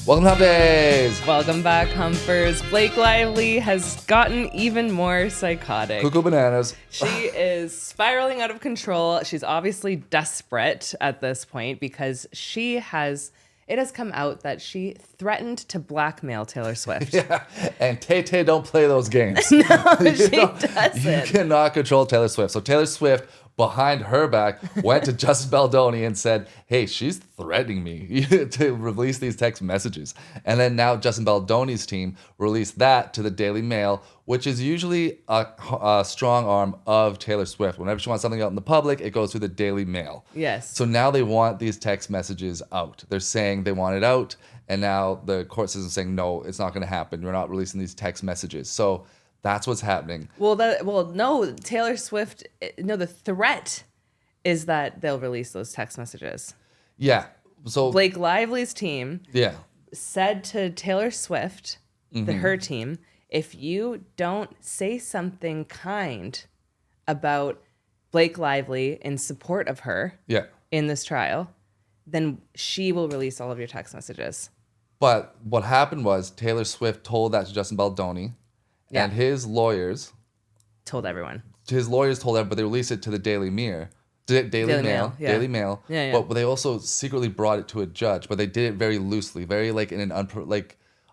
Welcome to Humpdays! Welcome back, Humpers. Blake Lively has gotten even more psychotic. Cuckoo bananas. She is spiraling out of control. She's obviously desperate at this point because it has come out that she threatened to blackmail Taylor Swift. Yeah, and Tay-Tay don't play those games. No, she doesn't. You cannot control Taylor Swift. So Taylor Swift, behind her back, went to Justin Baldoni and said, hey, she's threatening me to release these text messages. And then now Justin Baldoni's team released that to the Daily Mail, which is usually a strong arm of Taylor Swift. Whenever she wants something out in the public, it goes through the Daily Mail. Yes. So now they want these text messages out. They're saying they want it out, and now the court system is saying, no, it's not going to happen. We're not releasing these text messages. So that's what's happening. No, Taylor Swift, no, the threat is that they'll release those text messages. Yeah. So Blake Lively's team said to Taylor Swift, her team, if you don't say something kind about Blake Lively in support of her in this trial, then she will release all of your text messages. But what happened was Taylor Swift told that to Justin Baldoni, and his lawyers told everyone. His lawyers told everyone, but they released it to the Daily Mail. Daily Mail. Yeah. But they also secretly brought it to a judge, but they did it very loosely, very like in an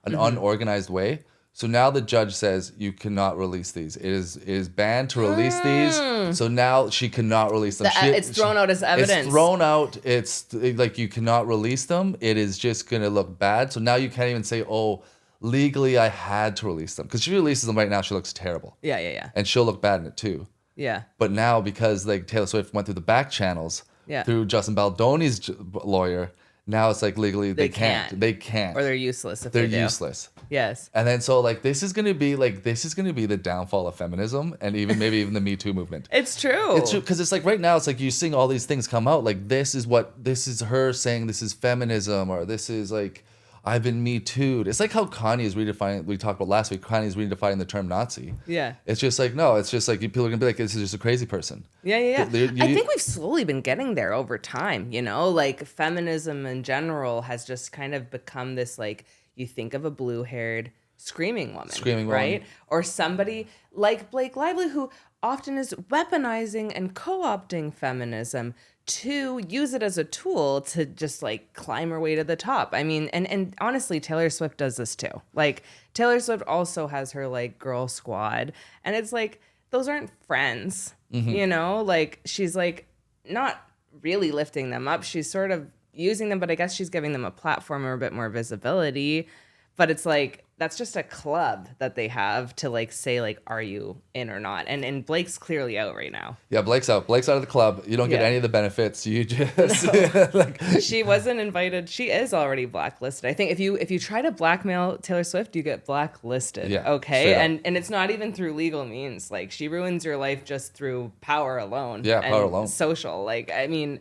unorganized way. So now the judge says you cannot release these. It is banned to release these. So now she cannot release them. It's thrown out as evidence. It's thrown out. It's like you cannot release them. It is just gonna look bad. So now you can't even say, oh, legally I had to release them, because she releases them right now. She looks terrible. Yeah. And she'll look bad in it too. Yeah. But now, because like Taylor Swift went through the back channels through Justin Baldoni's lawyer, now it's like legally they can't. They can't. Or they're useless if they're they do. useless. Yes. And then so like this is gonna be the downfall of feminism, and maybe even the Me Too movement. It's true. It's true, because it's like right now it's like you're seeing all these things come out, like this is her saying this is feminism, or this is like I've been Me Too'd. It's like how Kanye is redefining, we talked about last week, Kanye is redefining the term Nazi. Yeah. It's just like, no, it's just like people are going to be like, this is just a crazy person. Yeah. I think we've slowly been getting there over time, like feminism in general has just kind of become this, like, you think of a blue-haired screaming woman, right? Or somebody like Blake Lively, who often is weaponizing and co-opting feminism to use it as a tool to just like climb her way to the top. I mean, and honestly, Taylor Swift does this too. Like Taylor Swift also has her like girl squad, and it's like, those aren't friends, like she's like not really lifting them up. She's sort of using them, but I guess she's giving them a platform or a bit more visibility. But it's like, that's just a club that they have to like say like, are you in or not? And Blake's clearly out right now. Yeah, Blake's out. Blake's out of the club. You don't get any of the benefits. You just she wasn't invited. She is already blacklisted. I think if you try to blackmail Taylor Swift, you get blacklisted. Yeah, okay. And it's not even through legal means. Like she ruins your life just through power alone. Yeah, power alone. Social. Like, I mean,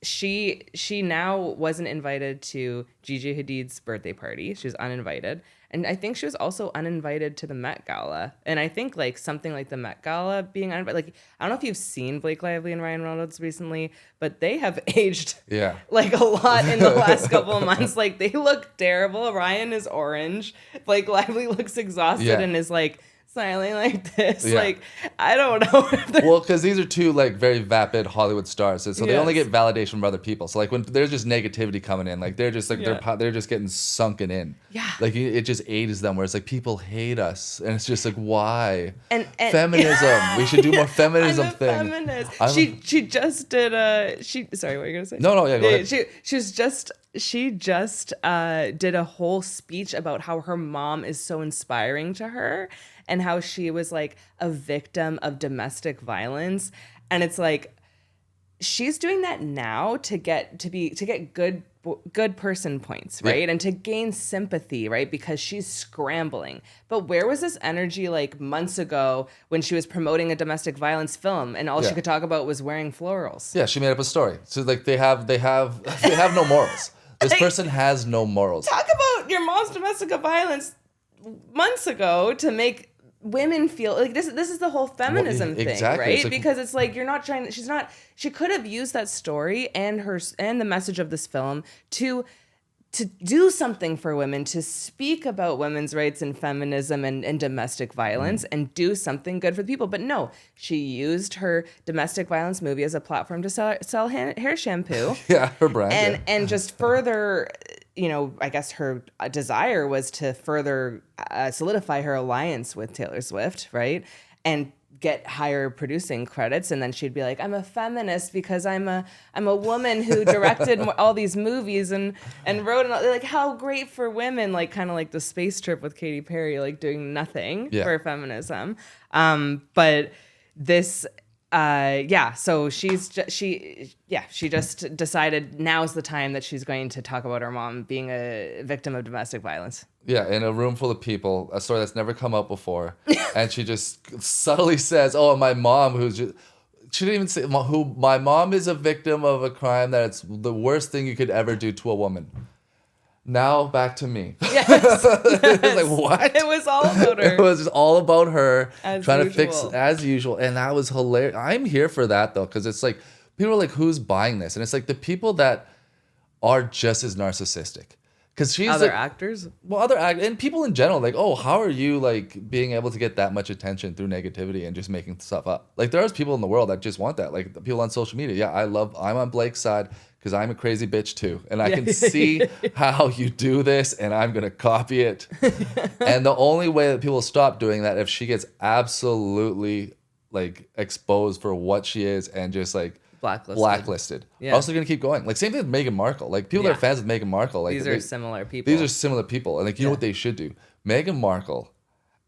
she now wasn't invited to Gigi Hadid's birthday party. She was uninvited. And I think she was also uninvited to the Met Gala. And I think like something like the Met Gala being uninvited, like, I don't know if you've seen Blake Lively and Ryan Reynolds recently, but they have aged like a lot in the last couple of months. Like they look terrible. Ryan is orange. Blake Lively looks exhausted and is like smiling like this. Like, I don't know. Well, because these are two like very vapid Hollywood stars, so they only get validation from other people. So like when there's just negativity coming in, like they're just like they're just getting sunken in. Yeah. Like it just aids them, where it's like people hate us, and it's just like, why? And feminism. We should do more feminism I'm a feminist. She just did sorry, what are you gonna say? No, yeah, go ahead. She just did a whole speech about how her mom is so inspiring to her, and how she was like a victim of domestic violence. And it's like, she's doing that now to get good person points, right? And to gain sympathy, right? Because she's scrambling. But where was this energy like months ago when she was promoting a domestic violence film and all she could talk about was wearing florals? Yeah, she made up a story. So like they have no morals. This person has no morals. Talk about your mom's domestic violence months ago to make women feel like this is the whole feminism thing, right? Like, because it's like, she could have used that story and the message of this film to to do something for women, to speak about women's rights and feminism and domestic violence and do something good for the people. But no, she used her domestic violence movie as a platform to sell hair shampoo. Yeah, her brand. And just further, I guess her desire was to further solidify her alliance with Taylor Swift, right? And get higher producing credits, and then she'd be like, I'm a feminist because I'm a woman who directed all these movies and wrote, and like, how great for women, like kind of like the space trip with Katy Perry, like doing nothing for feminism. But this so she just decided now's the time that she's going to talk about her mom being a victim of domestic violence. Yeah, in a room full of people, a story that's never come up before. And she just subtly says, oh, my mom, she didn't even say, my mom is a victim of a crime that's the worst thing you could ever do to a woman. Now back to me. Yes. It was like, what? It was all about her. It was just all about her trying to fix as usual. And that was hilarious. I'm here for that though, because it's like, people are like, who's buying this? And it's like the people that are just as narcissistic. Because she's other actors? Well, other actors and people in general, like, oh, how are you like being able to get that much attention through negativity and just making stuff up? Like, there's people in the world that just want that. Like, the people on social media. Yeah, I'm on Blake's side because I'm a crazy bitch too. And I can see how you do this and I'm going to copy it. And the only way that people stop doing that if she gets absolutely like exposed for what she is and just like blacklisted. Yeah. Also going to keep going. Like same thing with Meghan Markle. Like people that are fans of Meghan Markle. Like these are similar people. These are similar people. And like you know what they should do? Meghan Markle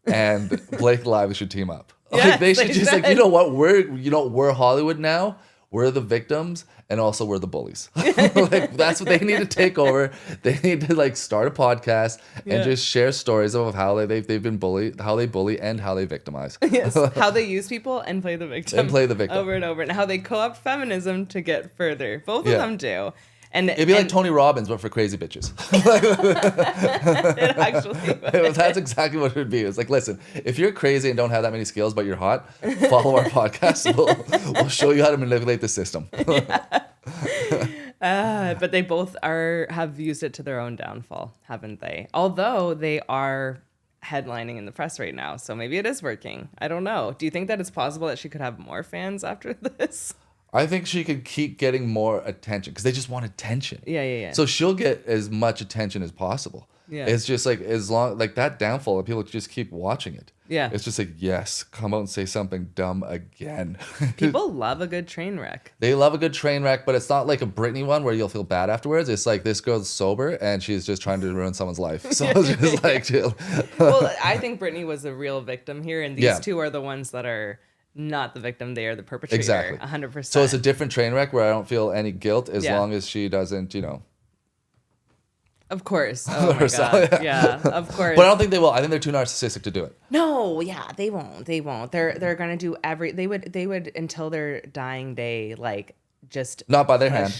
and Blake Lively should team up. Like they should just like, you know what? We're Hollywood now. We're the victims and also we're the bullies. Like that's what they need to take over. They need to like start a podcast and just share stories of how they've been bullied, how they bully and how they victimize. Yes, how they use people and play the victim. Over and over. And how they co-opt feminism to get further. Both of them do. And it'd be like Tony Robbins, but for crazy bitches. It actually would. That's exactly what it would be. It's like, listen, if you're crazy and don't have that many skills, but you're hot, follow our podcast. We'll show you how to manipulate the system. But they both have used it to their own downfall, haven't they? Although they are headlining in the press right now, so maybe it is working. I don't know. Do you think that it's possible that she could have more fans after this? I think she could keep getting more attention because they just want attention. Yeah. So she'll get as much attention as possible. Yeah. It's just like as long like that downfall, people just keep watching it. Yeah. It's just like, yes, come out and say something dumb again. People love a good train wreck. They love a good train wreck, but it's not like a Britney one where you'll feel bad afterwards. It's like this girl's sober and she's just trying to ruin someone's life. So it's just like, well, I think Britney was the real victim here, and these two are the ones that are not the victim, they are the perpetrator. Exactly. 100%. So it's a different train wreck where I don't feel any guilt as long as she doesn't, Of course. Oh my God. Yeah, of course. But I don't think they will. I think they're too narcissistic to do it. No, yeah, they won't. They're gonna do they would until their dying day, like just not by their hand.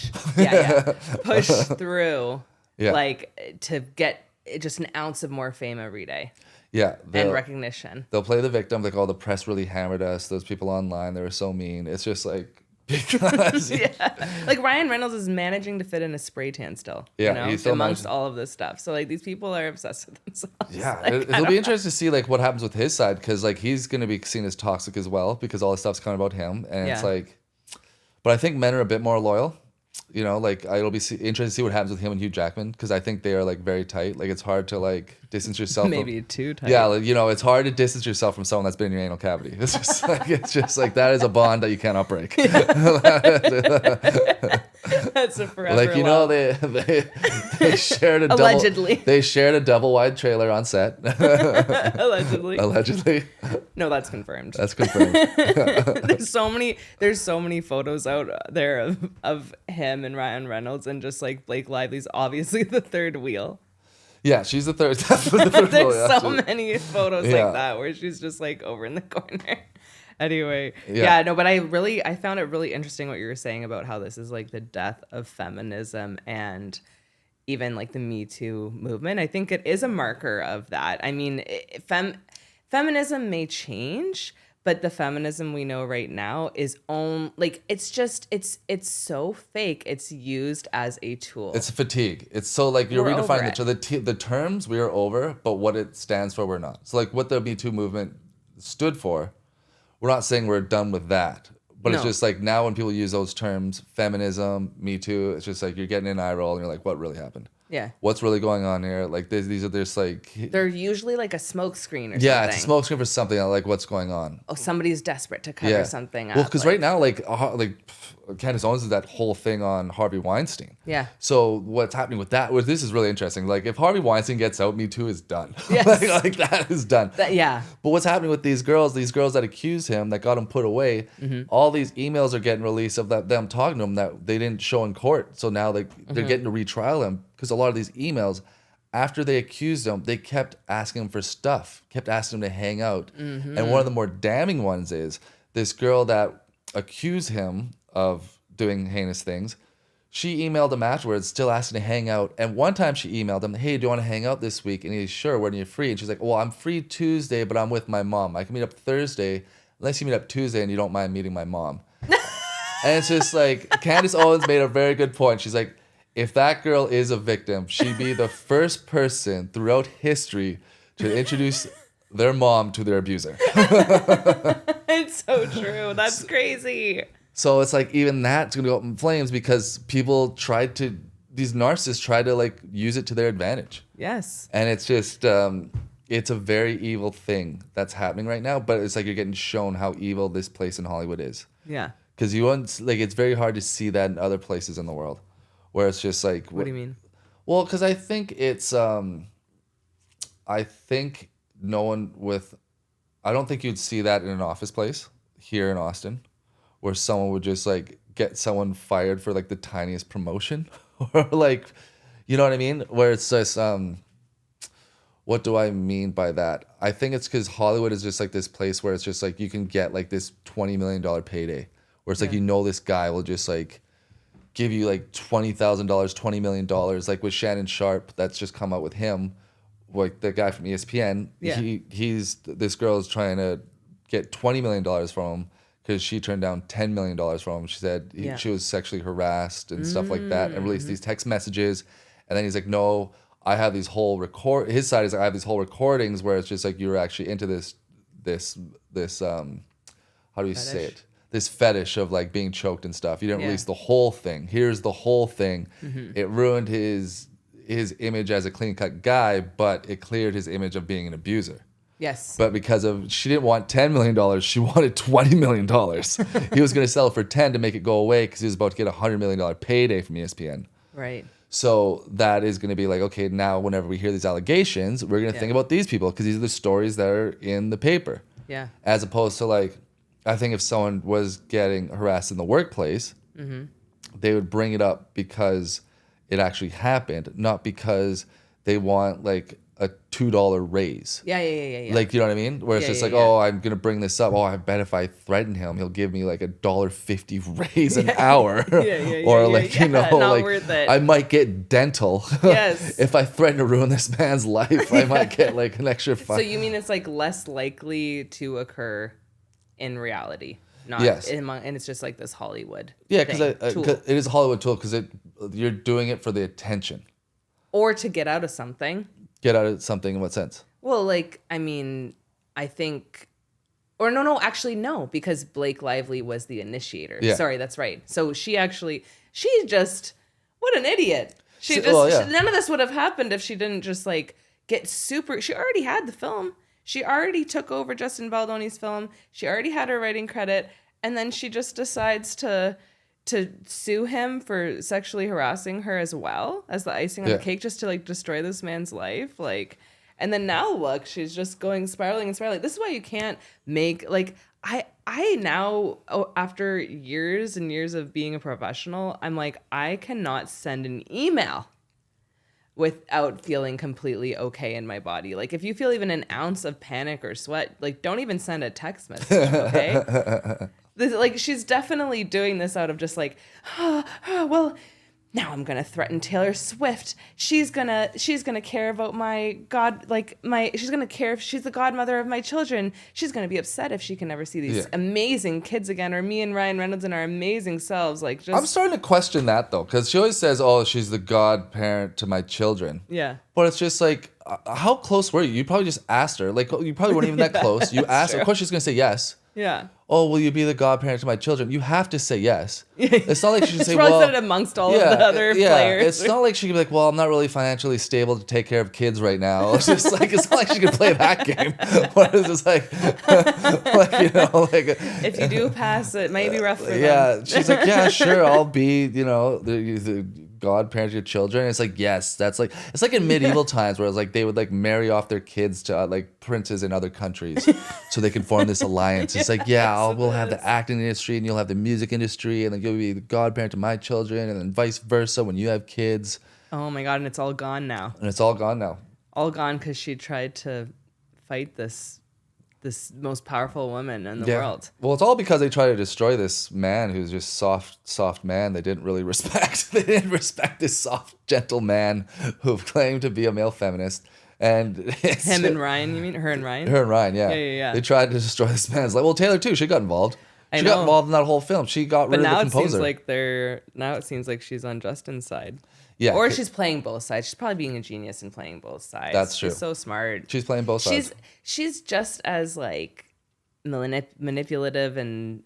Push through like to get just an ounce of more fame every day. Yeah. And recognition. They'll play the victim. Like, oh, the press really hammered us. Those people online, they were so mean. It's just like, because... Like, Ryan Reynolds is managing to fit in a spray tan still. Yeah, he's still amongst all of this stuff. So, like, these people are obsessed with themselves. Yeah, like, it'll be interesting to see, like, what happens with his side. Because, like, he's going to be seen as toxic as well. Because all this stuff's kind of about him. And it's like... But I think men are a bit more loyal. Like it'll be interesting to see what happens with him and Hugh Jackman because I think they are like very tight. Like it's hard to like distance yourself. Maybe too tight. Yeah, like, it's hard to distance yourself from someone that's been in your anal cavity. It's just like that is a bond that you cannot break. That's a forever. Like love. they shared a allegedly. They shared a double wide trailer on set. Allegedly. No, that's confirmed. That's confirmed. There's so many photos out there of him and Ryan Reynolds, and just like Blake Lively's obviously the third wheel. Yeah, she's the third. There's so many photos like that where she's just like over in the corner. Anyway, but I found it really interesting what you were saying about how this is like the death of feminism and even like the Me Too movement. I think it is a marker of that. I mean, feminism may change, But the feminism we know right now is it's so fake. It's used as a tool. It's fatigue. It's so like you're redefining the terms we are over, but what it stands for, we're not. So like what the Me Too movement stood for, we're not saying we're done with that. But it's just like now when people use those terms, feminism, Me Too, it's just like you're getting an eye roll and you're like, what really happened? Yeah. What's really going on here? Like these are just like... They're usually like a smoke screen or something. Yeah, it's a smoke screen for something, like what's going on. Oh, somebody's desperate to cover something up. Well, because right now, like Candace Owens is that whole thing on Harvey Weinstein. Yeah. So what's happening with that? This is really interesting. Like if Harvey Weinstein gets out, Me Too is done. Yes. like that is done. Yeah. But what's happening with these girls that accuse him, that got him put away, all these emails are getting released of them talking to him that they didn't show in court. So now they're getting to retrial him because a lot of these emails, after they accused him, they kept asking him for stuff, kept asking him to hang out. And one of the more damning ones is this girl that accused him of doing heinous things. She emailed him afterwards, still asking to hang out. And one time she emailed him, hey, do you want to hang out this week? And he's, sure, when are you free? And she's like, well, I'm free Tuesday, but I'm with my mom. I can meet up Thursday, unless you meet up Tuesday and you don't mind meeting my mom. And it's just like, Candace Owens made a very good point. She's like, if that girl is a victim, she'd be the first person throughout history to introduce their mom to their abuser. It's so true. That's crazy. So it's like even that's gonna go up in flames because these narcissists try to like use it to their advantage. Yes. And it's just it's a very evil thing that's happening right now. But it's like you're getting shown how evil this place in Hollywood is. Yeah. Because it's very hard to see that in other places in the world, where it's just like. What do you mean? Well, because I think it's I think no one with, I don't think you'd see that in an office place here in Austin, where someone would just like get someone fired for like the tiniest promotion or like, you know what I mean? Where it's just, what do I mean by that? I think it's because Hollywood is just like this place where it's just like you can get like this $20 million payday, where it's like, you know, this guy will just like give you like $20,000, $20 million, like with Shannon Sharp, that's just come out with him, like the guy from ESPN. Yeah. This girl is trying to get $20 million from him because she turned down $10 million from him. She said she was sexually harassed and stuff like that, and released these text messages. And then he's like, no, I have these whole his side is like, I have these whole recordings where it's just like you're actually into this how do you say it? This fetish of like being choked and stuff. You didn't release the whole thing. Here's the whole thing. It ruined his image as a clean-cut guy, but it cleared his image of being an abuser. Yes. But because she didn't want $10 million, she wanted $20 million. He was going to sell it for 10 to make it go away because he was about to get a $100 million payday from ESPN. Right. So that is going to be like, okay, now whenever we hear these allegations, we're going to think about these people because these are the stories that are in the paper. Yeah. As opposed to like, I think if someone was getting harassed in the workplace, they would bring it up because it actually happened, not because they want like a $2 raise. Yeah. Like, you know what I mean? Where it's just like, oh, I'm going to bring this up. Oh, I bet if I threaten him, he'll give me like $1.50 raise an hour. Or like, you know, not like worth it. I might get dental. Yes. If I threaten to ruin this man's life, I might get like an extra $5. So you mean it's like less likely to occur in reality? Not and it's just like this Hollywood. Yeah, because it is a Hollywood tool because you're doing it for the attention. Or to get out of something. Get out of something in what sense? Well, like, I mean, I think, or actually no, because Blake Lively was the initiator. Yeah. Sorry, that's right. So she just, what an idiot. None of this would have happened if she didn't just like get she already had the film. She already took over Justin Baldoni's film. She already had her writing credit. And then she just decides to sue him for sexually harassing her as well as the icing on the cake, just to like destroy this man's life. Like, and then now look, she's just going spiraling. This is why you can't make like, I now, after years and years of being a professional, I'm like, I cannot send an email without feeling completely okay in my body. Like if you feel even an ounce of panic or sweat, like don't even send a text message, okay? Like she's definitely doing this out of just like, well, now I'm gonna threaten Taylor Swift. She's gonna care about my God, she's gonna care if she's the godmother of my children. She's gonna be upset if she can never see these amazing kids again, or me and Ryan Reynolds and our amazing selves. I'm starting to question that though, because she always says, "Oh, she's the godparent to my children." Yeah. But it's just like, how close were you? You probably just asked her. Like, you probably weren't even that close. You asked her. Of course, she's gonna say yes. Yeah. Oh, will you be the godparent to my children? You have to say yes. It's not like she can say, well, well, said it amongst all of the other players. It's not like she can be like, well, I'm not really financially stable to take care of kids right now. It's just like, it's not like she can play that game. But it's just like, if you do pass, it may be rough for them. Yeah, she's like, yeah, sure, I'll be, the godparent to your children. It's like, yes, that's like, it's like in medieval times where it's like they would like marry off their kids to like princes in other countries so they can form this alliance. It's like, we'll have the acting industry and you'll have the music industry, and then you'll be the godparent to my children, and then vice versa when you have kids. Oh my God, and it's all gone now. All gone because she tried to fight this most powerful woman in the world. Well, it's all because they try to destroy this man who's just soft man. They didn't really respect. They didn't respect this soft, gentle man who claimed to be a male feminist. And him and Ryan, you mean her and Ryan? Her and Ryan, yeah. Yeah. They tried to destroy this man. It's like, well, Taylor too. She got involved. She got involved in that whole film. She got rid of the composer. Now it seems like she's on Justin's side. Yeah. Or she's playing both sides. She's probably being a genius and playing both sides. That's true. She's so smart. She's playing both sides. She's just as like manipulative and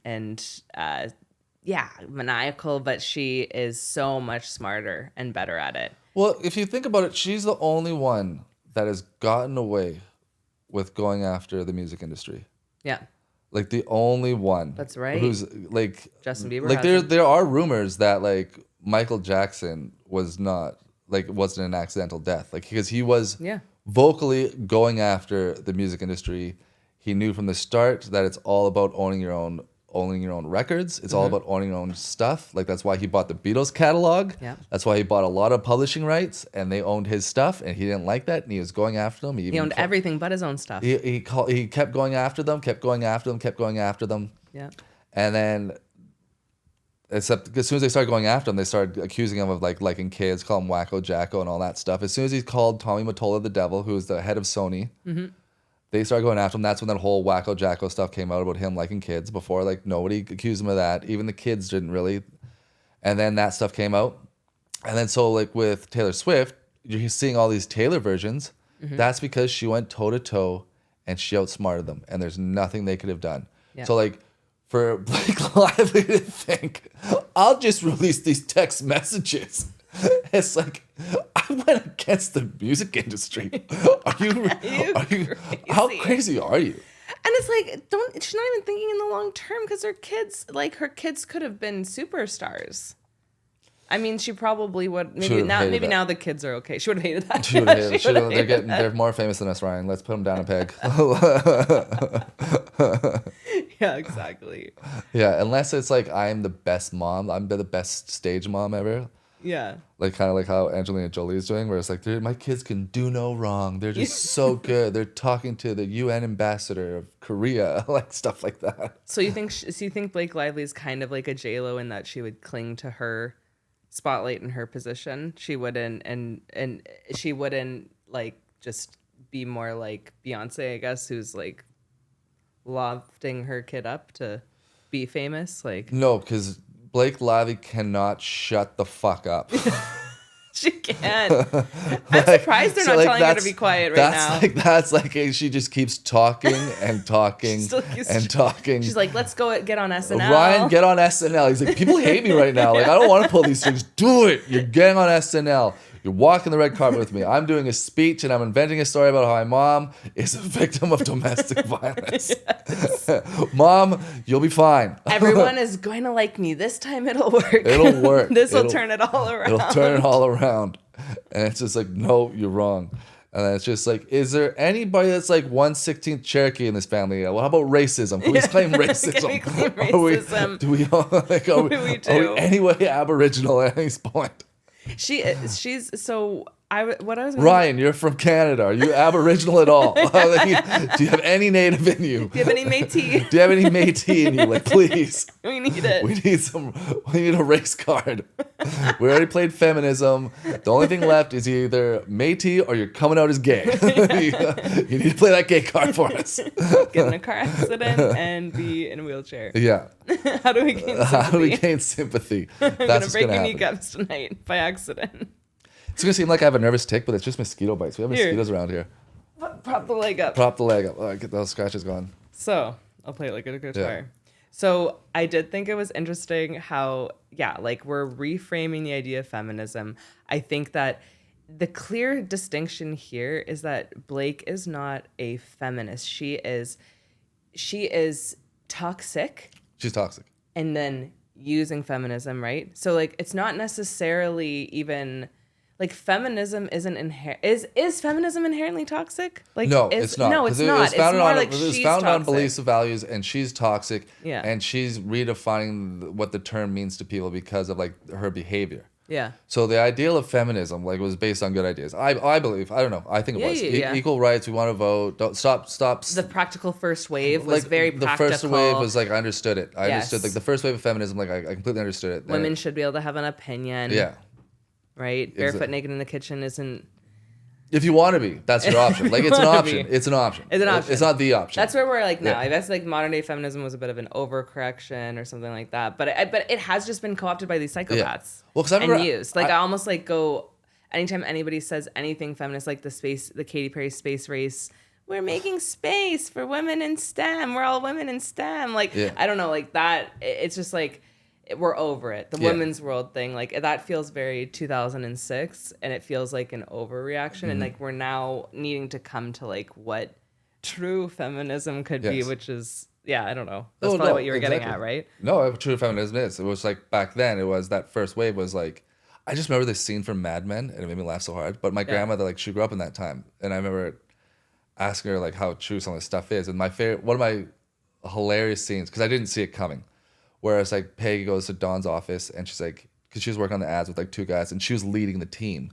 maniacal, but she is so much smarter and better at it. Well, if you think about it, she's the only one that has gotten away with going after the music industry. Yeah. Like the only one. That's right. Who's like Justin Bieber. Like there are rumors that like Michael Jackson wasn't an accidental death. Like because he was vocally going after the music industry. He knew from the start that it's all about owning your own records. It's all about owning your own stuff. Like that's why he bought the Beatles catalog. Yeah. That's why he bought a lot of publishing rights, and they owned his stuff, and he didn't like that, and he was going after them. He owned everything but his own stuff. He kept going after them. Yeah. And then, except as soon as they started going after him, they started accusing him of like liking kids, call him Wacko Jacko and all that stuff. As soon as he called Tommy Mottola the devil, who was the head of Sony, they started going after him. That's when that whole Wacko Jacko stuff came out about him liking kids. Before, like, nobody accused him of that. Even the kids didn't really. And then that stuff came out. And then so, like, with Taylor Swift, you're seeing all these Taylor versions. That's because she went toe-to-toe and she outsmarted them. And there's nothing they could have done. Yeah. So, like, for Blake Lively to think, I'll just release these text messages. It's like, I went against the music industry. Are you crazy? How crazy are you? And it's like, she's not even thinking in the long term, because her kids could have been superstars. I mean, she probably would. Maybe now the kids are okay. She would have hated that. She would have hated. They're more famous than us, Ryan. Let's put them down a peg. Yeah, exactly. Yeah, unless it's like I'm the best mom. I'm the best stage mom ever. Yeah. Like kind of like how Angelina Jolie is doing, where it's like, my kids can do no wrong. They're just so good. They're talking to the UN ambassador of Korea, like stuff like that. So you think Blake Lively is kind of like a J-Lo in that she would cling to her spotlight and her position? She wouldn't, and she wouldn't like just be more like Beyonce, I guess, who's like lofting her kid up to be famous. Like, no, because Blake Lively cannot shut the fuck up. She can. I'm surprised they're not telling her to be quiet right now. That's like she just keeps talking and talking and talking. She's like, let's go get on SNL. Ryan, get on SNL. He's like, people hate me right now. Like, I don't want to pull these strings. Do it. You're getting on SNL. You're walking the red carpet with me. I'm doing a speech and I'm inventing a story about how my mom is a victim of domestic violence. Mom, you'll be fine. Everyone is going to like me. This time it'll work. It'll work. This will turn it all around. It'll turn it all around. And it's just like, no, you're wrong. And then it's just like, is there anybody that's like 1/16th Cherokee in this family? Well, how about racism? Can we claim racism? Can we claim racism? Are we anyway Aboriginal at any point? She's so what I was Ryan, you're from Canada. Are you Aboriginal at all? Do you have any Native in you? Do you have any Métis? Do you have any Métis in you? Like, please. We need it. We need a race card. We already played feminism. The only thing left is either Métis or you're coming out as gay. You need to play that gay card for us. Get in a car accident and be in a wheelchair. Yeah. How do we gain sympathy? How do we gain sympathy? I'm going to break your kneecaps tonight by accident. It's going to seem like I have a nervous tick, but it's just mosquito bites. We have mosquitoes around here. Prop the leg up. Prop the leg up. Oh, get those scratches gone. So, I'll play it like a guitar. Yeah. So, I did think it was interesting how, like we're reframing the idea of feminism. I think that the clear distinction here is that Blake is not a feminist. She is toxic. She's toxic. And then using feminism, right? So, like, it's not necessarily even... Like, feminism isn't is feminism inherently toxic? Like, no, it's not. No, it's not. It was founded on beliefs and values, and she's toxic. Yeah. And she's redefining what the term means to people because of, like, her behavior. Yeah. So the ideal of feminism, like, was based on good ideas. I believe. I don't know. I think it was. Equal rights. We want to vote. Don't stop. The practical first wave was like, very practical. The first wave was, like, I understood it. I understood, like, the first wave of feminism, like, I completely understood it. Women should be able to have an opinion. Yeah. Right? Barefoot naked in the kitchen isn't... If you want to be, that's your option. Like, it's an option. It's an option. It's an option. It's not the option. That's where we're like now. I guess like modern day feminism was a bit of an overcorrection or something like that. But it has just been co-opted by these psychopaths. Yeah. Well, because I remember... And used. Like, I almost like go... Anytime anybody says anything feminist, like the Katy Perry space race... We're making space for women in STEM. We're all women in STEM. Like, I don't know, like that. It's just like... We're over it. The women's world thing, like that feels very 2006, and it feels like an overreaction. And like we're now needing to come to like what true feminism could be, which is I don't know. That's probably what you were getting at, right? No, true feminism is. It was like back then. It was that first wave was like. I just remember this scene from Mad Men, and it made me laugh so hard. But my grandmother, like, she grew up in that time, and I remember asking her like how true some of this stuff is. And one of my hilarious scenes, because I didn't see it coming. Where it's like Peggy goes to Dawn's office and she's like, because she was working on the ads with like two guys and she was leading the team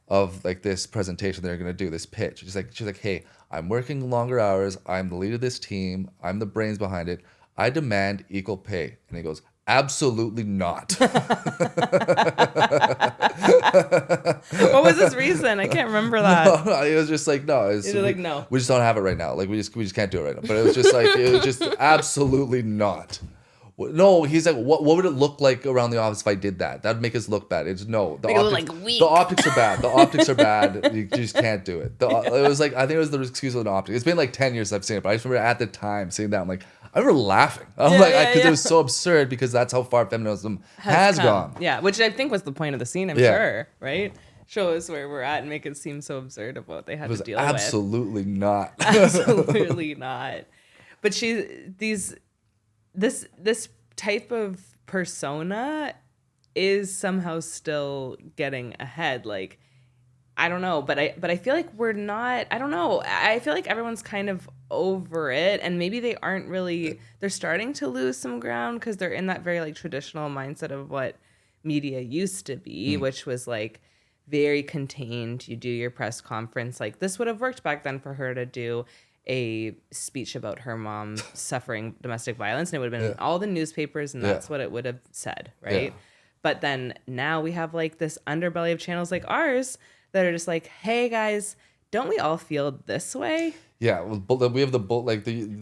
of like this presentation they're gonna do, this pitch. She's like, hey, I'm working longer hours. I'm the lead of this team. I'm the brains behind it. I demand equal pay. And he goes, absolutely not. What was his reason? I can't remember that. No, it was just like no. No. We just don't have it right now. Like we just can't do it right now. But it was just like absolutely not. No, he's like, what would it look like around the office if I did that? That'd make us look bad. The optics are bad. The optics are bad. You just can't do it. It was like, I think it was the excuse of an optic. It's been like 10 years I've seen it, but I just remember at the time seeing that, I'm like, I remember laughing. Because it was so absurd because that's how far feminism has gone. Yeah, which I think was the point of the scene, I'm sure, right? Show us where we're at and make it seem so absurd of what they had to deal with. Absolutely not. Absolutely not. But this type of persona is somehow still getting ahead. Like, I don't know, but I feel like we're not. I don't know. I feel like everyone's kind of over it, and maybe they aren't really. They're starting to lose some ground because they're in that very like traditional mindset of what media used to be, which was like very contained. You do your press conference. Like this would have worked back then for her to do a speech about her mom suffering domestic violence, and it would have been in all the newspapers, and that's what it would have said, right? But then now we have like this underbelly of channels like ours that are just like, hey guys, don't we all feel this way? Yeah, well, we have the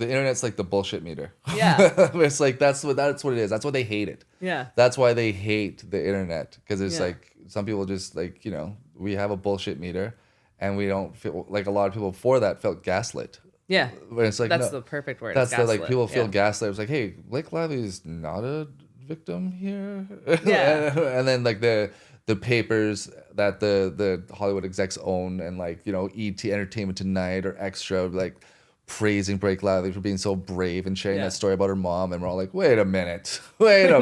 internet's like the bullshit meter. Yeah, it's like that's what it is. That's why they hate it. Yeah, that's why they hate the internet, because it's like some people just like, we have a bullshit meter, and we don't feel like a lot of people before that felt gaslit. Yeah, but it's like that's the perfect word. That's the people feel gaslit. It's like, hey, Blake Lively's not a victim here. Yeah, and then like the papers that the Hollywood execs own, and like ET Entertainment Tonight or Extra, like praising Blake Lively for being so brave and sharing that story about her mom, and we're all like, wait a minute. Where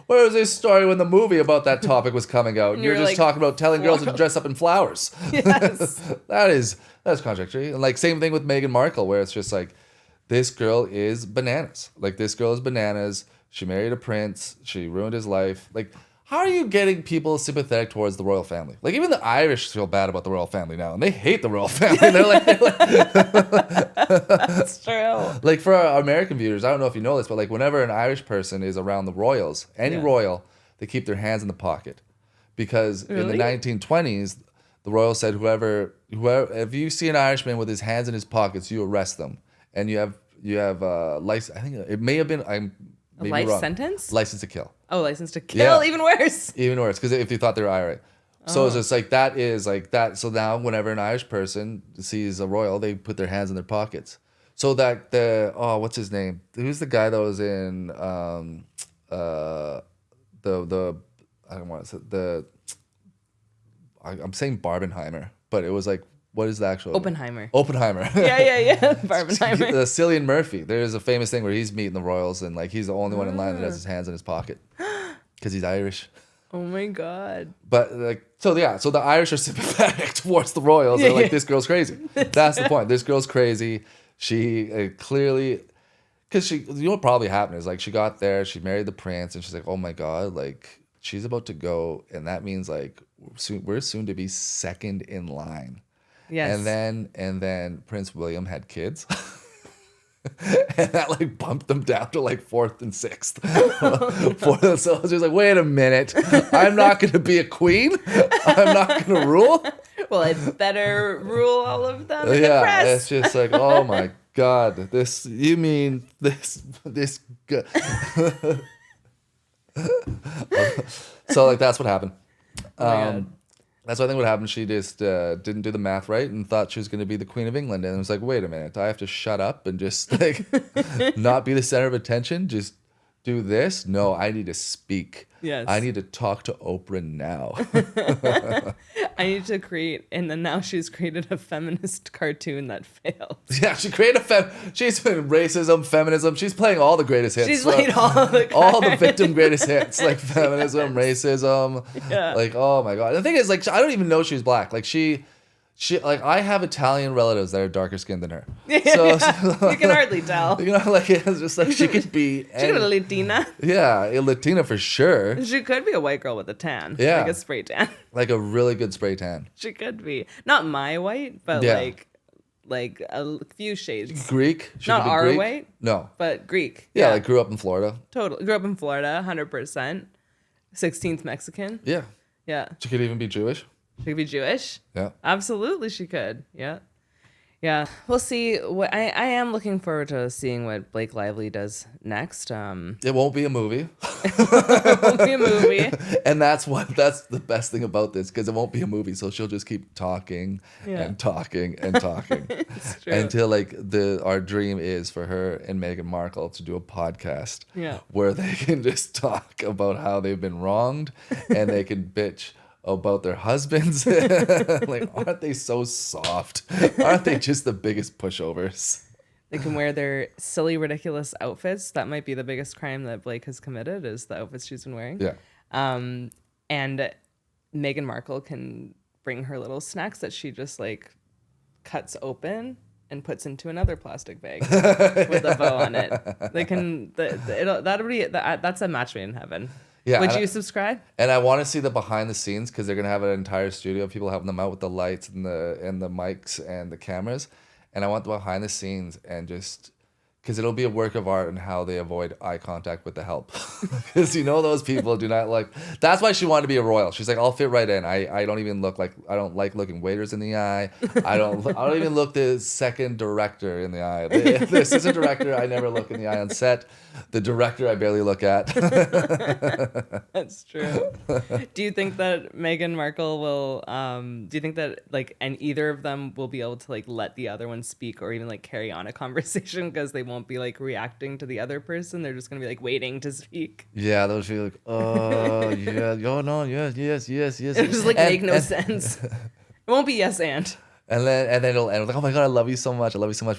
was this story when the movie about that topic was coming out? And you're just like, talking about telling girls to dress up in flowers. Yes. That's contradictory. And like same thing with Meghan Markle, where it's just like, this girl is bananas. Like this girl is bananas. She married a prince. She ruined his life. Like, how are you getting people sympathetic towards the royal family? Like, even the Irish feel bad about the royal family now, and they hate the royal family. They're like That's true. Like, for our American viewers, I don't know if you know this, but like, whenever an Irish person is around the royals, any royal, they keep their hands in the pocket, because in the 1920s, the royals said, whoever, if you see an Irishman with his hands in his pockets, you arrest them, and you have license. I think it may have been A life sentence? License to kill. Oh, license to kill, even worse. Even worse, because if you thought they were IRA. So it's just like, that is like that. So now whenever an Irish person sees a royal, they put their hands in their pockets. So that what's his name? Who's the guy that was in I don't want to say I'm saying Barbenheimer, but it was like, what is the actual Oppenheimer. Yeah. Barbenheimer. Cillian Murphy. There's a famous thing where he's meeting the royals, and like, he's the only one in line that has his hands in his pocket because he's Irish. Oh my God. But like, so the Irish are sympathetic towards the royals. They're like, this girl's crazy. That's the point. This girl's crazy. She clearly, because you know what probably happened is, like, she got there, she married the prince, and she's like, oh my God, like, she's about to go, and that means like we're soon to be second in line. Yes. And then Prince William had kids. And that like bumped them down to like 4th and 6th. So she's like, wait a minute, I'm not going to be a queen. I'm not going to rule. Well, I'd better rule all of them in the press. It's just like, oh my God, this So like, that's what happened. That's what I think what happened. She just didn't do the math right and thought she was going to be the Queen of England. And it was like, wait a minute, I have to shut up and just like not be the center of attention? Just do this? No, I need to speak. Yes. I need to talk to Oprah now. I need to create, and then now she's created a feminist cartoon that failed. Yeah, she created she's been racism, feminism. She's playing all the greatest hits. She's played all the victim greatest hits, like feminism, racism. Yeah. Like, oh my God. The thing is, like, I don't even know she's black. Like, she like, I have Italian relatives that are darker skinned than her. So you can hardly tell. You know, like, it's just like, she could be. She could be a Latina. Yeah, a Latina for sure. She could be a white girl with a tan. Yeah. Like a spray tan. Like a really good spray tan. She could be. Not my white, but like a few shades. Greek? She Not our Greek? white? No. But Greek. Yeah, like, grew up in Florida. Totally. Grew up in Florida, 100%. 16th Mexican. Yeah. Yeah. She could even be Jewish. She could be Jewish. Yeah. Absolutely, she could. Yeah. Yeah. We'll see. What I am looking forward to seeing what Blake Lively does next. It won't be a movie. It won't be a movie. And that's the best thing about this, because it won't be a movie. So she'll just keep talking and talking and talking. It's true. Until like our dream is for her and Meghan Markle to do a podcast where they can just talk about how they've been wronged and they can bitch about their husbands. Like, aren't they so soft? Aren't they just the biggest pushovers? They can wear their silly, ridiculous outfits. That might be the biggest crime that Blake has committed, is the outfits she's been wearing. Yeah. And Meghan Markle can bring her little snacks that she just like cuts open and puts into another plastic bag with a bow on it. They can. That's a match made in heaven. Yeah, Would you subscribe? And I want to see the behind the scenes, because they're gonna have an entire studio of people helping them out with the lights and the mics and the cameras, and I want the behind the scenes, and just because it'll be a work of art in how they avoid eye contact with the help, because those people do not like. That's why she wanted to be a royal. She's like, I'll fit right in. I don't even look like, I don't like looking waiters in the eye. I don't even look the second director in the eye. The assistant director, I never look in the eye on set. The director, I barely look at. That's true. Do you think that Meghan Markle will? Do you think that and either of them will be able to let the other one speak, or even carry on a conversation, because they won't be reacting to the other person? They're just gonna be waiting to speak. Yeah, they'll be like, oh yeah, oh no, yes. It'll just make no sense. It won't be yes and. And then it'll end with oh my God, I love you so much. But each time I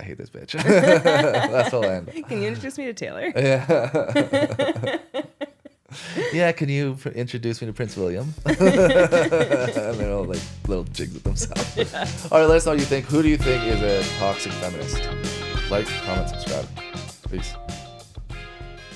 hate this bitch. That's how it'll end. Can you introduce me to Taylor? Yeah. Yeah, can you introduce me to Prince William? And they're all little jigs with themselves. Yeah. All right, let us know what you think. Who do you think is a toxic feminist? Like, comment, subscribe. Peace.